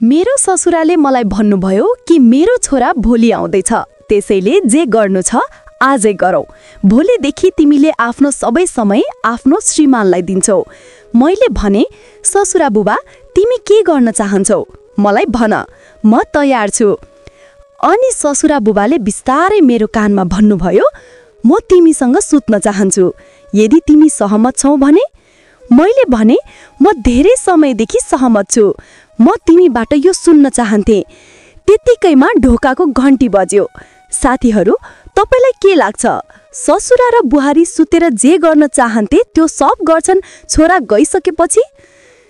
मेरो ससुराले मलाई भन्नुभयो कि मेरो छोरा भोलि आउँदैछ, त्यसैले जे गर्नु छ आजै गरौ। भोलिदेखि तिमीले आफ्नो सबै समय आफ्नो श्रीमानलाई दिन्छौ। मैले भने, ससुरा बुबा तिमी के गर्न चाहन्छौ? मलाई भन, म तयार छु। अनि ससुरा बुबाले बिस्तारै मेरो कानमा भन्नुभयो, म तिमीसँग सुत्न चाहन्छु, यदि तिमी सहमत छौ भने। मैले भने, म धेरै समयदेखि सहमत छु, म तिमीबाट यो सुन्न चाहन्थे। त्यतिकैमा ढोकाको घन्टी बज्यो। साथीहरू, तपाईलाई के लाग्छ? ससुरा र बुहारी सुतेर जे गर्न चाहन्थे त्यो सब गर्छन् छोरा गइसकेपछि?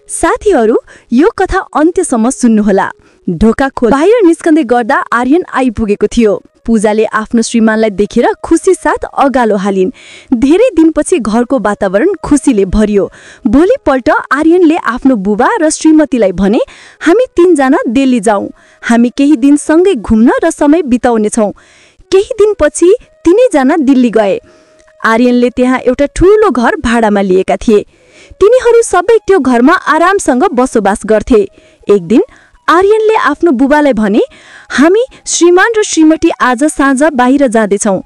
साथीहरू, यो कथा अन्त्यसम्म सुन्नुहोला। ढोका खोल बाहिर निस्कँदै गर्दा आर्यन आइपुगेको थियो। पूजाले आफ्नो श्रीमानलाई देखेर खुसी साथ अगालो हालिन्। धेरै दिनपछि घरको वातावरण खुसीले भरियो। भोलिपल्ट आर्यनले आफ्नो बुबा र श्रीमतीलाई भने, हामी 3 जना दिल्ली जाउँ। हामी केही दिन सँगै घुम्न र समय बिताउनेछौँ। केही दिनपछि तिनैजना दिल्ली गए। आर्यनले त्यहाँ एउटा ठूलो घर भाडामा लिएका थिए। तिनीहरू सबै त्यो घरमा आरामसँग बसोबास गर्थे। एक दिन आर्यनले आफ्नो बुबालाई भने, हामी श्रीमान र श्रीमती आज साँझ बाहिर जाँदैछौँ।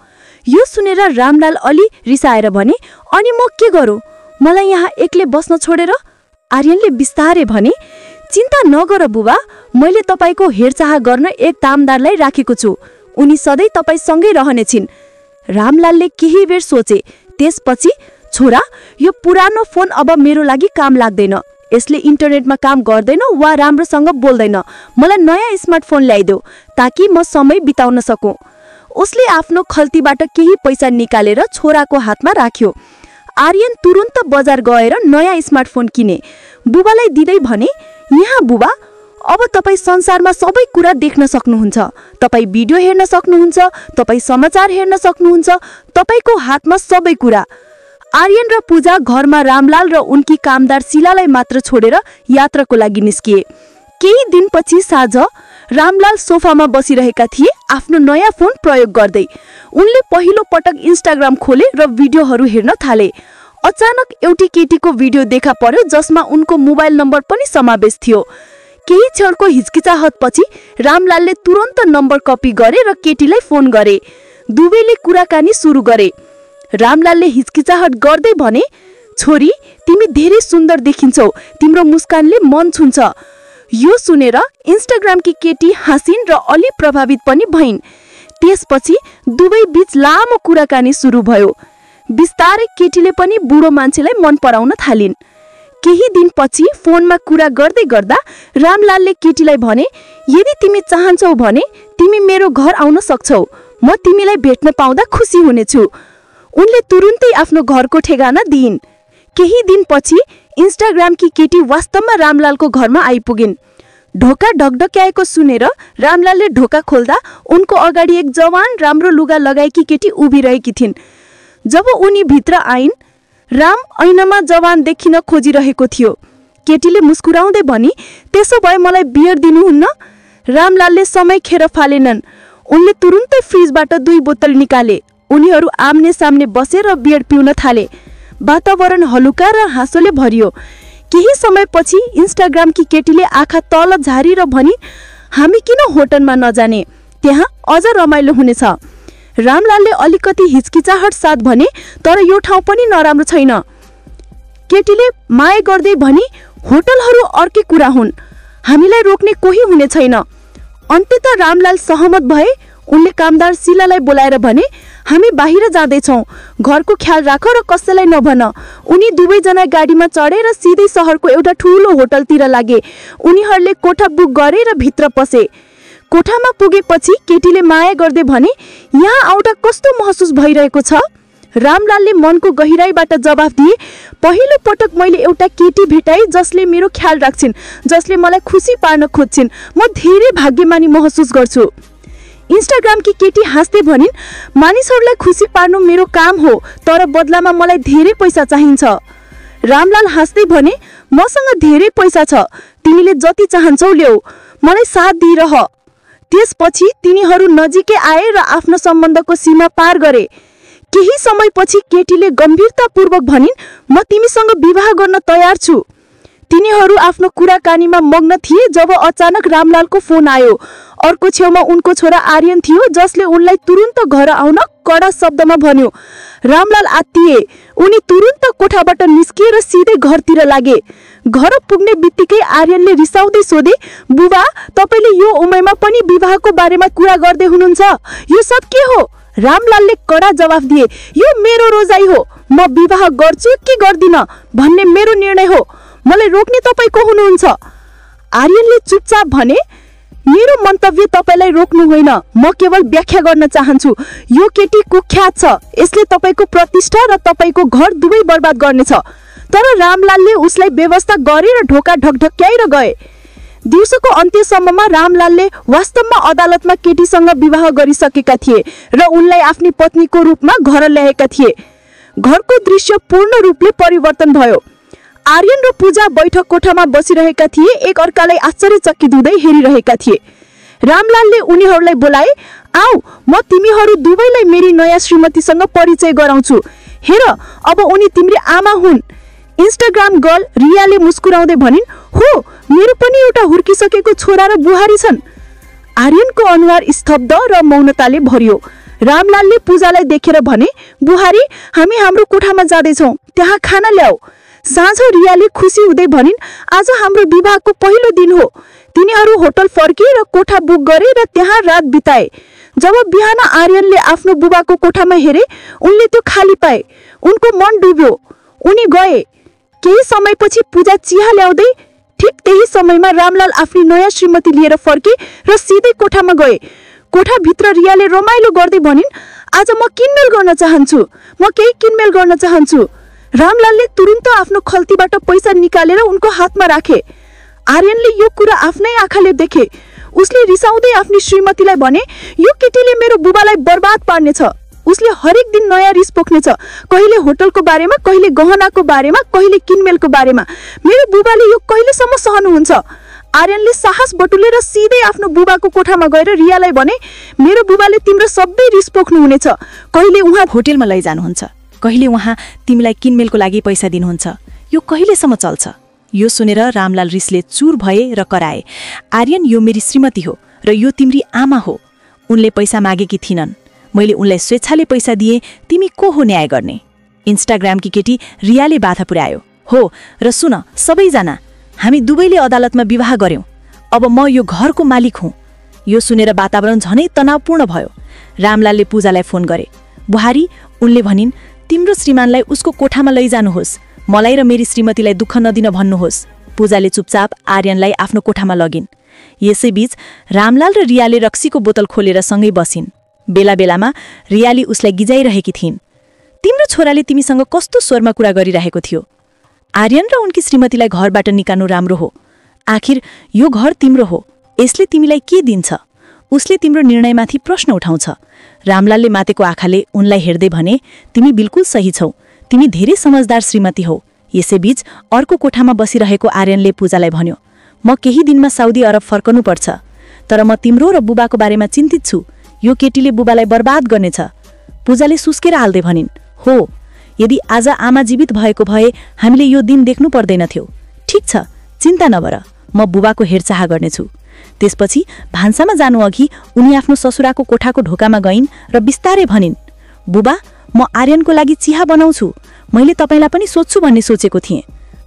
यो सुनेर रामलाल अलि रिसाएर भने, अनि म के गरौँ? मलाई यहाँ एक्लै बस्न छोडेर? आर्यनले बिस्तारै भने, चिन्ता नगर बुबा, मैले तपाईको हेरचाह गर्न एक तामदारलाई राखेको छु। उनी सधैँ तपाईसँगै रहनेछिन्। रामलालले केही बेर सोचे, त्यसपछि, छोरा, यो पुरानो फोन अब मेरो लागि काम लाग्दैन। यसले इन्टरनेटमा काम गर्दैन वा राम्रोसँग बोल्दैन। मलाई नयाँ स्मार्टफोन ल्याइदेऊ ताकि म समय बिताउन सकूँ। उसले आफ्नो खल्तीबाट केही पैसा निकालेर छोराको हातमा राख्यो। आर्यन तुरुन्त बजार गएर नयाँ स्मार्टफोन किने। बुबालाई दिँदै भने, यहाँ बुबा, अब तपाईँ संसारमा सबै कुरा देख्न सक्नुहुन्छ। तपाईँ भिडियो हेर्न सक्नुहुन्छ, तपाईँ समाचार हेर्न सक्नुहुन्छ, तपाईको हातमा सबै कुरा। आर्यन र पूजा घरमा रामलाल र उनकी कामदार शिलालाई मात्र छोडेर यात्राको लागि निस्किए। केही दिनपछि साँझ रामलाल सोफामा बसिरहेका थिए, आफ्नो नयाँ फोन प्रयोग गर्दै। उनले पहिलो पटक इन्स्टाग्राम खोले र भिडियोहरू हेर्न थाले। अचानक एउटी केटीको भिडियो देखा पर्यो जसमा उनको मोबाइल नम्बर पनि समावेश थियो। केही क्षणको हिचकिचाहटपछि रामलालले तुरन्त नम्बर कपी गरे र केटीलाई फोन गरे। दुवैले कुराकानी सुरु गरे। रामलालले हिचकिचाहट गर्दै भने, छोरी, तिमी धेरै सुन्दर देखिन्छौ, तिम्रो मुस्कानले मन छुन्छ। यो सुनेर इन्स्टाग्रामकी केटी हाँसिन् र अलि प्रभावित पनि भइन्। त्यसपछि दुवै बीच लामो कुराकानी सुरु भयो। बिस्तारै केटीले पनि बुढो मान्छेलाई मन पराउन थालिन्। केही दिनपछि फोनमा कुरा गर्दै गर्दा रामलालले केटीलाई भने, यदि तिमी चाहन्छौ भने तिमी मेरो घर आउन सक्छौ। म तिमीलाई भेट्न पाउँदा खुसी हुनेछु। उनले तुरुन्तै आफ्नो घरको ठेगाना दिइन्। केही दिनपछि इन्स्टाग्रामकी केटी वास्तवमा रामलालको घरमा आइपुगिन्। ढोका ढकढक्याएको सुनेर रामलालले ढोका खोल्दा उनको अगाडि एक जवान राम्रो लुगा लगाएकी केटी उभिरहेकी थिइन्। जब उनी भित्र आइन्, राम ऐनामा जवान देखिन खोजिरहेको थियो। केटीले मुस्कुराउँदै भनी, त्यसो भए मलाई बियर दिनुहुन्न? रामलालले समय खेर फालेनन्। उनले तुरुन्तै फ्रिजबाट 2 बोतल निकाले। उनीहरू आम्ने सामने बसेर बियर पिउन थाले। वातावरण हलुका र हाँसोले भरियो। केही समयपछि इन्स्टाग्रामकी केटीले आँखा तल झारेर भनी, हामी किन होटलमा नजाने? त्यहाँ अझ रमाइलो हुनेछ। रामलालले अलिकति हिचकिचाहट साथ भने, तर यो ठाउँ पनि नराम्रो छैन। केटीले माया गर्दै भनी, होटलहरू अर्कै कुरा हुन्, हामीलाई रोक्ने कोही हुने छैन। अन्ततः रामलाल सहमत भए। उनले कामदार शिलालाई बोलाएर भने, हामी बाहिर जाँदैछौँ, घरको ख्याल राख र कसैलाई नभन। उनी दुवैजना गाडीमा चढेर सिधै सहरको एउटा ठूलो होटलतिर लागे। उनीहरूले कोठा बुक गरे र भित्र पसे। कोठामा पुगेपछि केटीले माया गर्दै भने, यहाँ आउँदा कस्तो महसुस भइरहेको छ? रामलालले मनको गहिराईबाट जवाफ दिए, पहिलो पटक मैले एउटा केटी भेटाएँ जसले मेरो ख्याल राख्छिन्, जसले मलाई खुसी पार्न खोज्छिन्। म धेरै भाग्यमानी महसुस गर्छु। इन्स्टाग्रामकी केटी हाँस्दै भनिन्, मानिसहरूलाई खुसी पार्नु मेरो काम हो, तर बदलामा मलाई धेरै पैसा चाहिन्छ। रामलाल हाँस्दै भने, मसँग धेरै पैसा छ, तिमीले जति चाहन्छौ ल्याऊ, मलाई साथ दिइरह। त्यसपछि तिनीहरू नजिकै आए र आफ्नो सम्बन्धको सीमा पार गरे। केही समयपछि केटीले गम्भीरतापूर्वक भनिन्, म तिमीसँग विवाह गर्न तयार छु। तिनीहरू आफ्नो कुराकानीमा मग्न थिए जब अचानक रामलालको फोन आयो। अर्को छेउमा उनको छोरा आर्यन थियो, जसले उनलाई तुरुन्त घर आउन कडा शब्दमा भन्यो। रामलाल आत्तिए। उनी तुरुन्त कोठाबाट निस्किए र सिधै घरतिर लागे। घर पुग्ने बित्तिकै आर्यनले रिसाउँदै सोधे, बुबा, तपाईले यो उमेरमा पनि विवाहको बारेमा कुरा गर्दै हुनुहुन्छ, यो सब के हो? रामलालले कडा जवाफ दिए, यो मेरो रोजाइ हो, म विवाह गर्छु कि गर्दिन भन्ने मेरो निर्णय हो, मलाई रोक्ने तपाईको हुनुहुन्छ। आर्यनले चुपचाप भने, मेरो मन्तव्य तपाईलाई रोक्नु होइन, म केवल व्याख्या गर्न चाहन्छु। यो केटी कुख्यात छ, यसले तपाईको प्रतिष्ठा र तपाईको घर दुवै बर्बाद गर्नेछ। तर रामलालले उसलाई व्यवस्था गरे र ढोका ढकढक्याएर गए। दिउँसोको अन्त्यसम्ममा रामलालले वास्तवमा अदालतमा केटीसँग विवाह गरिसकेका थिए र उनलाई आफ्नी पत्नीको रूपमा घर ल्याएका थिए। घरको दृश्य पूर्ण रूपले परिवर्तन भयो। आर्यन र पूजा बैठक कोठामा बसिरहेका थिए, एक अर्कालाई आश्चर्यचकित हुँदै हेरिरहेका थिए। रामलालले उनीहरूलाई बोलाए, आऊ, म तिमीहरू दुवैलाई मेरी नयाँ श्रीमतीसँग परिचय गराउँछु। हेर, अब उनी तिम्री आमा हुन्। इन्स्टाग्राम गर्ल रियाले मुस्कुराउँदै भनिन्, हो, मेरो पनि एउटा हुर्किसकेको छोरा र बुहारी छन्। आर्यनको अनुहार स्तब्ध र मौनताले भरियो। रामलालले पूजालाई देखेर भने, बुहारी, हामी हाम्रो कोठामा जाँदैछौँ, त्यहाँ खाना ल्याऊ। साँझ रियाले खुसी हुँदै भनिन्, आज हाम्रो विवाहको पहिलो दिन हो। तिनीहरू होटल फर्के र कोठा बुक गरे र त्यहाँ रात बिताए। जब बिहान आर्यनले आफ्नो बुबाको कोठामा हेरे, उनले त्यो खाली पाए। उनको मन डुब्यो। उनी गए। केही समयपछि पूजा चिया ल्याउँदै ठिक त्यही समयमा रामलाल आफ्नी नयाँ श्रीमती लिएर फर्के र सिधै कोठामा गए। कोठाभित्र रियाले रमाइलो गर्दै भनिन्, आज म किनमेल गर्न चाहन्छु, म केही किनमेल गर्न चाहन्छु। रामलालले तुरुन्त आफ्नो खल्तीबाट पैसा निकालेर उनको हातमा राखे। आर्यनले यो कुरा आफ्नै आँखाले देखे। उसले रिसाउँदै आफ्नी श्रीमतीलाई भने, यो केटीले मेरो बुबालाई बर्बाद पार्नेछ। उसले हरेक दिन नयाँ रिस पोख्नेछ, कहिले होटलको बारेमा, कहिले गहनाको बारेमा, कहिले किनमेलको बारेमा। मेरो बुबाले यो कहिलेसम्म सहनुहुन्छ? आर्यनले साहस बटुलेर सिधै आफ्नो बुबाको कोठामा गएर रियालाई भने, मेरो बुबाले तिम्रो सबै रिस पोख्नुहुनेछ। कहिले उहाँ होटलमा लैजानुहुन्छ, कहिले उहाँ तिमीलाई किनमेलको लागि पैसा दिनुहुन्छ। यो कहिलेसम्म चल्छ? यो सुनेर रामलाल रिसले चुर भए र कराए, आर्यन, यो मेरी श्रीमती हो र यो तिम्री आमा हो। उनले पैसा मागेकी थिइनन्, मैले उनलाई स्वेच्छाले पैसा दिए। तिमी को हो न्याय गर्ने? इन्स्टाग्रामकी केटी रियाले बाधा पुर्यायो। हो, र सुन सबैजना, हामी दुवैले अदालतमा विवाह गर्यौं। अब म यो घरको मालिक हुँ। यो सुनेर वातावरण झनै तनावपूर्ण भयो। रामलालले पूजालाई फोन गरे। बुहारी, उनले भनिन्, तिम्रो श्रीमानलाई उसको कोठामा लैजानुहोस्, मलाई र मेरी श्रीमतीलाई दुःख नदिन भन्नुहोस्। पूजाले चुपचाप आर्यनलाई आफ्नो कोठामा लगिन्। यसैबीच रामलाल र रियाले रक्सीको बोतल खोलेर सँगै बसिन्। बेला बेलामा रियाली उसलाई गिजाइरहेकी थिइन्। तिम्रो छोराले तिमीसँग कस्तो स्वरमा कुरा गरिरहेको थियो? आर्यन र उनकी श्रीमतीलाई घरबाट निकाल्नु राम्रो हो। आखिर यो घर तिम्रो हो, यसले तिमीलाई के दिन्छ? उसले तिम्रो निर्णयमाथि प्रश्न उठाउँछ। रामलालले मातेको आँखाले उनलाई हेर्दै भने, तिमी बिल्कुल सही छौ, तिमी धेरै समझदार श्रीमती हौ। यसैबीच अर्को कोठामा बसिरहेको आर्यनले पूजालाई भन्यो, म केही दिनमा साउदी अरब फर्कनुपर्छ, तर म तिम्रो र बुबाको बारेमा चिन्तित छु। यो केटीले बुबालाई बर्बाद गर्नेछ। पूजाले सुस्केर हाल्दै भनिन्, हो, यदि आज आमा जीवित भएको भए हामीले यो दिन देख्नु पर्दैनथ्यो। ठिक छ, चिन्ता नगर, म बुबाको हेरचाह गर्नेछु। त्यसपछि भान्सामा जानु अघि उनी आफ्नो ससुराको कोठाको ढोकामा गइन् र बिस्तारै भनिन्, बुबा, म आर्यनको लागि चिया बनाउँछु। मैले तपाईलाई पनि सोध्छु भन्ने सोचेको थिएँ।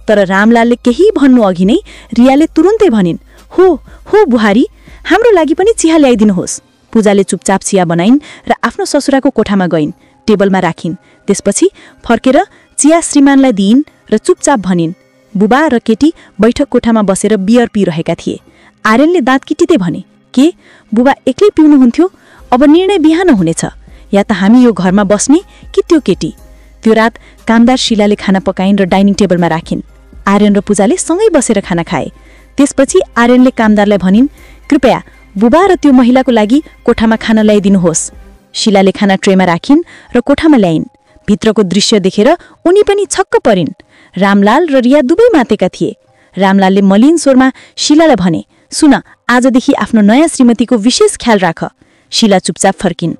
तर रामलालले केही भन्नु अघि नै रियाले तुरुन्तै भनिन्, हो हो बुहारी, हाम्रो लागि पनि चिया ल्याइदिनुहोस्। पूजाले चुपचाप चिया बनाइन् र आफ्नो ससुराको कोठामा गइन्, टेबलमा राखिन्। त्यसपछि फर्केर चिया श्रीमानलाई दिइन् र चुपचाप भनिन्, बुबा र केटी बैठक कोठामा बसेर बियर पिइरहेका थिए। आर्यनले दाँत किटिँदै भने, के बुबा एक्लै पिउनुहुन्थ्यो? अब निर्णय बिहान हुनेछ, या त हामी यो घरमा बस्ने कि त्यो केटी। त्यो रात कामदार शीलाले खाना पकाइन् र डाइनिङ टेबलमा राखिन्। आर्यन र पूजाले सँगै बसेर खाना खाए। त्यसपछि आर्यनले कामदारलाई भनिन्, कृपया बुबा र त्यो महिलाको लागि कोठामा खाना ल्याइदिनुहोस्। शीलाले खाना ट्रेमा राखिन् र कोठामा ल्याइन्। भित्रको दृश्य देखेर उनी पनि छक्क परिन्। रामलाल र रिया दुवै मातेका थिए। रामलालले मलिन स्वरमा शीलालाई भने, सुन, आजदेखि आफ्नो नयाँ श्रीमतीको विशेष ख्याल राख। शीला चुपचाप फर्किन्।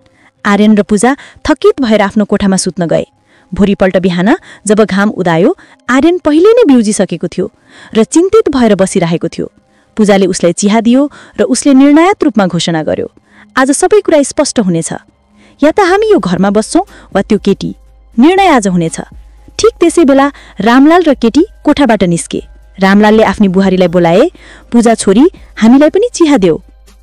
आर्यन र पूजा थकित भएर आफ्नो कोठामा सुत्न गए। भोलिपल्ट बिहान जब घाम उदायो आर्यन पहिले नै बिउजिसकेको थियो र चिन्तित भएर बसिरहेको थियो। पूजाले उसलाई चिहा दियो र उसले निर्णायक रूपमा घोषणा गर्यो, आज सबै कुरा स्पष्ट हुनेछ। या त हामी यो घरमा बस्छौं वा त्यो केटी। निर्णय आज हुनेछ। ठीक त्यसै बेला रामलाल र केटी कोठाबाट निस्के। रामलालले आफ्नी बुहारीलाई बोलाए, पूजा छोरी, हामीलाई पनि चिहा देऊ।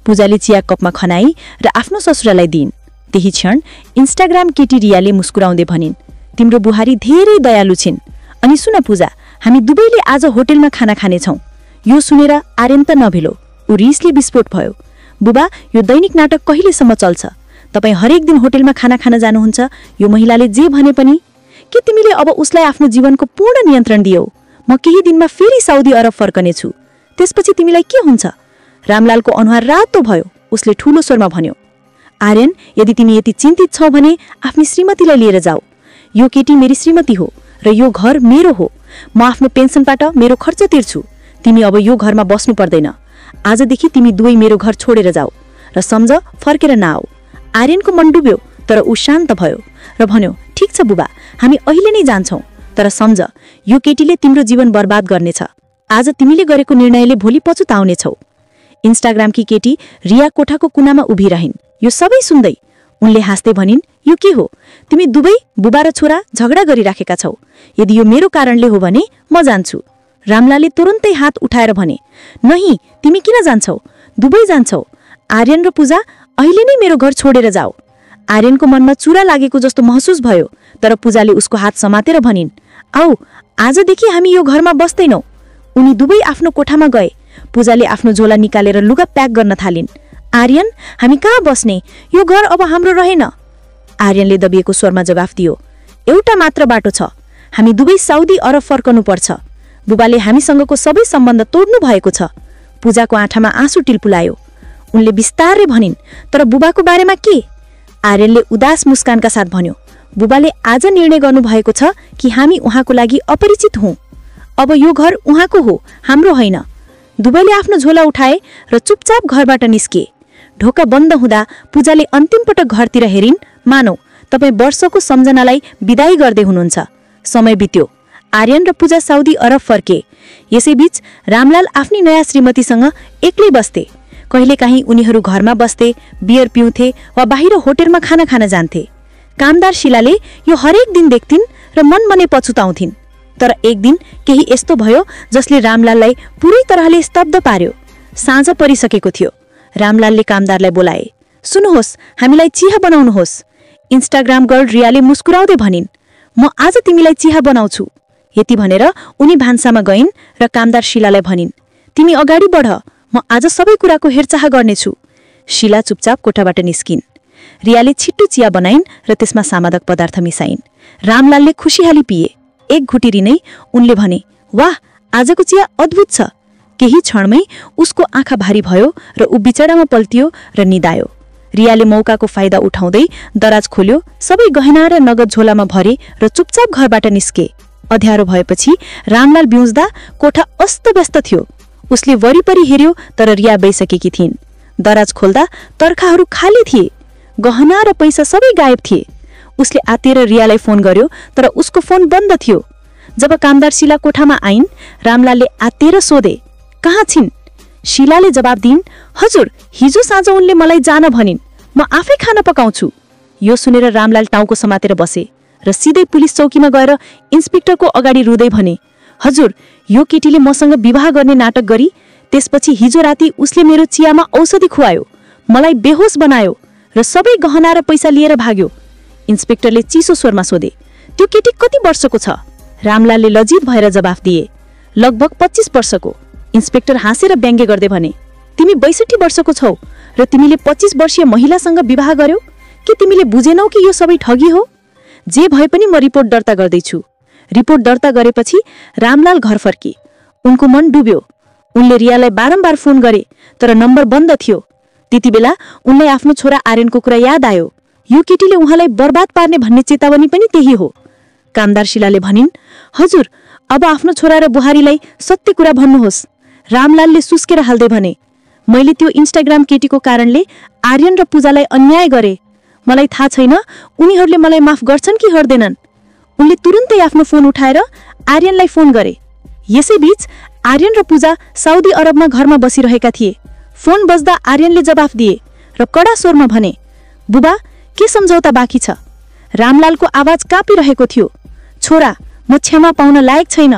पूजाले चिया कपमा खनाई र आफ्नो ससुरालाई दिइन्। त्यही क्षण इन्स्टाग्राम केटी रियाले मुस्कुराउँदै भनिन्, तिम्रो बुहारी धेरै दयालु छिन्। अनि सुन पूजा, हामी दुवैले आज होटेलमा खाना खानेछौँ। यो सुनेर आर्यन त नभिलो, ऊ रिसले विस्फोट भयो। बुबा, यो दैनिक नाटक कहिलेसम्म चल्छ? तपाईँ हरेक दिन होटेलमा खाना खान जानुहुन्छ। यो महिलाले जे भने पनि, के तिमीले अब उसलाई आफ्नो जीवनको पूर्ण नियन्त्रण दियौ? म केही दिनमा फेरि साउदी अरब फर्कनेछु, त्यसपछि तिमीलाई के हुन्छ? रामलालको अनुहार रातो भयो। उसले ठूलो स्वरमा भन्यो, आर्यन, यदि तिमी यति चिन्तित छौ भने आफ्नी श्रीमतीलाई लिएर जाऊ। यो केटी मेरी श्रीमती हो र यो घर मेरो हो। म आफ्नो पेन्सनबाट मेरो खर्च तिर्छु। तिमी अब यो घरमा बस्नु पर्दैन। आजदेखि तिमी दुवै मेरो घर छोडेर जाऊ र सम्झ, फर्केर नआऊ। आर्यनको मन डुब्यो, तर ऊ शान्त भयो र भन्यो, ठिक छ बुबा, हामी अहिले नै जान्छौँ, तर सम्झ, यो केटीले तिम्रो जीवन बर्बाद गर्नेछ। आज तिमीले गरेको निर्णयले भोलि पछुताउनेछौ। इन्स्टाग्रामकी केटी रिया कोठाको कुनामा उभिरहिन्। यो सबै सुन्दै उनले हाँस्दै भनिन्, यो के हो? तिमी दुवै बुबा र छोरा झगडा गरिराखेका छौ। यदि यो मेरो कारणले हो भने म जान्छु। रामलालले तुरुन्तै हात उठाएर भने, नहीं, तिमी किन जान्छौ? दुवै जान्छौ। आर्यन र पूजा, अहिले नै मेरो घर छोडेर जाऊ। आर्यनको मनमा चुरा लागेको जस्तो महसुस भयो, तर पूजाले उसको हात समातेर भनिन्, आऊ, आजदेखि हामी यो घरमा बस्दैनौ। उनी दुवै आफ्नो कोठामा गए। पूजाले आफ्नो झोला निकालेर लुगा प्याक गर्न थालिन्। आर्यन, हामी कहाँ बस्ने? यो घर अब हाम्रो रहेन। आर्यनले दबिएको स्वरमा जवाफ दियो, एउटा मात्र बाटो छ, हामी दुवै साउदी अरब फर्कनु पर्छ। बुबाले हामीसँगको सबै सम्बन्ध तोड्नु भएको छ। पूजाको आँखामा आँसु टिलपुलायो। उनले बिस्तारै भनिन्, तर बुबाको बारेमा के? आर्यनले उदास मुस्कानका साथ भन्यो, बुबाले आज निर्णय गर्नुभएको छ कि हामी उहाँको लागि अपरिचित हौं। अब यो घर उहाँको हो, हाम्रो होइन। दुवैले आफ्नो झोला उठाए र चुपचाप घरबाट निस्के। ढोका बन्द हुँदा पूजाले अन्तिम पटक घरतिर हेरिन्, मानौ तपाईँ वर्षको सम्झनालाई विदाई गर्दै हुनुहुन्छ। समय बित्यो। आर्यन र पूजा साउदी अरब फर्के। यसैबीच रामलाल आफ्नी नयाँ श्रीमतीसँग एक्लै बस्थे। कहिलेकाहीँ उनीहरू घरमा बस्थे, बियर पिउँथे वा बाहिर होटेलमा खाना खान जान्थे। कामदार शिलाले यो हरेक दिन देख्थिन् र मनमनै पछुताउँथिन्। तर एक दिन केही यस्तो भयो जसले रामलाललाई पूरै तरहले स्तब्ध पार्यो। साँझ परिसकेको थियो। रामलालले कामदारलाई बोलाए, सुन्नुहोस्, हामीलाई चिहा बनाउनुहोस्। इन्स्टाग्राम गर्ल रियाले मुस्कुराउँदै भनिन्, म आज तिमीलाई चिहा बनाउँछु। यति भनेर उनी भान्सामा गइन् र कामदार शिलालाई भनिन्, तिमी अगाडि बढ, म आज सबै कुराको हेरचाह गर्नेछु। शिला चुपचाप कोठाबाट निस्किन्। रियाले छिट्टो चिया बनाइन् र त्यसमा सामादक पदार्थ मिसाइन्। रामलालले खुसीहाली पिए। एक घुटिरी नै उनले भने, वाह, आजको चिया अद्भुत छ। केही क्षणमै उसको आँखा भारी भयो र ऊ बिचरामा पल्टियो र निदायो। रियाले मौकाको फाइदा उठाउँदै दराज खोल्यो, सबै गहना र नगद झोलामा भरे र चुपचाप घरबाट निस्के। अँध्यारो भएपछि रामलाल बिउज्दा कोठा अस्तव्यस्त थियो। उसले वरिपरि हेर्यो, तर रिया गइसकेकी थिइन्। दराज खोल्दा तर्खाहरू खाली थिए। गहना र पैसा सबै गायब थिए। उसले आतेर रियालाई फोन गर्यो, तर उसको फोन बन्द थियो। जब कामदार शिला कोठामा आइन्, रामलालले आतेर सोधे, कहाँ छिन्? शिलाले जवाब दिइन्, हजुर, हिजो साँझ उनले मलाई जान भनिन्, म आफै खाना पकाउँछु। यो सुनेर रामलाल टाउको समातेर बसे र सिधै पुलिस चौकीमा गएर इन्सपेक्टरको अगाडि रुँदै भने, हजुर, यो केटीले मसँग विवाह गर्ने नाटक गरी त्यसपछि हिजो राति उसले मेरो चियामा औषधि खुवायो, मलाई बेहोस बनायो र सबै गहना र पैसा लिएर भाग्यो। इन्सपेक्टरले चिसो स्वरमा सोधे, त्यो केटी कति वर्षको छ? रामलालले लज्जित भएर जवाफ दिए, लगभग 25 वर्षको। इन्सपेक्टर हाँसेर व्यङ्ग्य गर्दै भने, तिमी 62 वर्षको छौ र तिमीले 25 वर्षीय महिलासँग विवाह गर्यौ? के तिमीले बुझेनौ कि यो सबै ठगी हो? जे भए पनि म रिपोर्ट दर्ता गर्दैछु। रिपोर्ट दर्ता गरेपछि रामलाल घर फर्की। उनको मन डुब्यो। उनले रियालाई बारम्बार फोन गरे, तर नम्बर बन्द थियो। त्यति बेला उनलाई आफ्नो छोरा आर्यनको कुरा याद आयो। यो केटीले उहाँलाई बर्बाद पार्ने भन्ने चेतावनी पनि त्यही हो। कामदार शिलाले भनिन्, हजुर, अब आफ्नो छोरा र बुहारीलाई सत्य कुरा भन्नुहोस्। रामलालले सुस्केर हाल्दै भने, मैले त्यो इन्स्टाग्राम केटीको कारणले आर्यन र पूजालाई अन्याय गरे। मलाई थाहा छैन उनीहरूले मलाई माफ गर्छन् कि गर्दैनन्। उनले तुरुन्तै आफ्नो फोन उठाएर आर्यनलाई फोन गरे। यसैबीच आर्यन र पूजा साउदी अरबमा घरमा बसिरहेका थिए। फोन बज्दा आर्यनले जवाफ दिए र कडा स्वरमा भने, बुबा, के सम्झौता बाँकी छ? रामलालको आवाज काँपिरहेको थियो। छोरा, म क्षमा पाउन लायक छैन,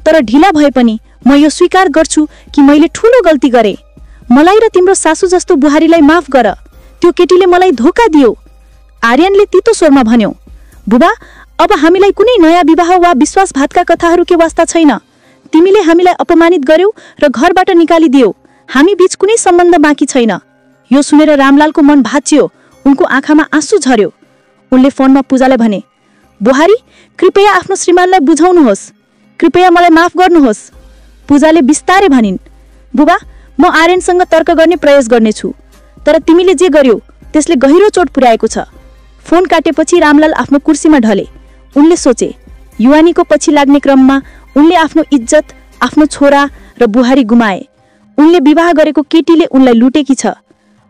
तर ढिला भए पनि म यो स्वीकार गर्छु कि मैले ठूलो गल्ती गरे। मलाई र तिम्रो सासू जस्तो बुहारीलाई माफ गर। त्यो केटीले मलाई धोका दियो। आर्यनले तितो स्वरमा भन्यो, बुबा, अब हामीलाई कुनै नयाँ विवाह वा विश्वासघातका कथाहरू के वास्ता छैन। तिमीले हामीलाई अपमानित गर्यौ र घरबाट निकालिदियौ। हामी बीच कुनै सम्बन्ध बाँकी छैन। यो सुनेर रामलालको मन भाँचियो। उनको आँखामा आँसु झर्यो। उनले फोनमा पूजालाई भने, बुहारी, कृपया आफ्नो श्रीमानलाई बुझाउनुहोस्। कृपया मलाई माफ गर्नुहोस्। पूजाले बिस्तारै भनिन्, बुबा, म आर्यनसँग तर्क गर्ने प्रयास गर्नेछु, तर तिमीले जे गर्यौ त्यसले गहिरो चोट पुर्याएको छ। फोन काटेपछि रामलाल आफ्नो कुर्सीमा ढले। उनले सोचे, युवानीको पछि लाग्ने क्रममा उनले आफ्नो इज्जत, आफ्नो छोरा र बुहारी गुमाए। उनले विवाह गरेको केटीले उनलाई लुटेकी छ।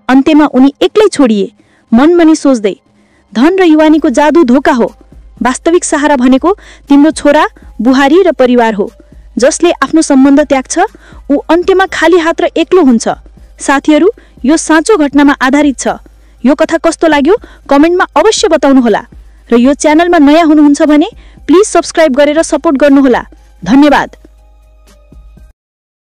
अन्त्यमा उनी एक्लै छोडिए। मनमनी सोच्दै, धन र युवानीको जादु धोका हो। वास्तविक सहारा भनेको तिम्रो छोरा, बुहारी र परिवार हो। जसले आफ्नो सम्बन्ध त्याग्छ ऊ अन्त्यमा खाली हात र एक्लो हुन्छ। साथीहरू, यो साँचो घटनामा आधारित छ। यो कथा कस्तो लाग्यो कमेन्टमा अवश्य बताउनुहोला र यो च्यानलमा नयाँ हुनुहुन्छ भने प्लिज सब्स्क्राइब गरेर सपोर्ट गर्नुहोला। धन्यवाद।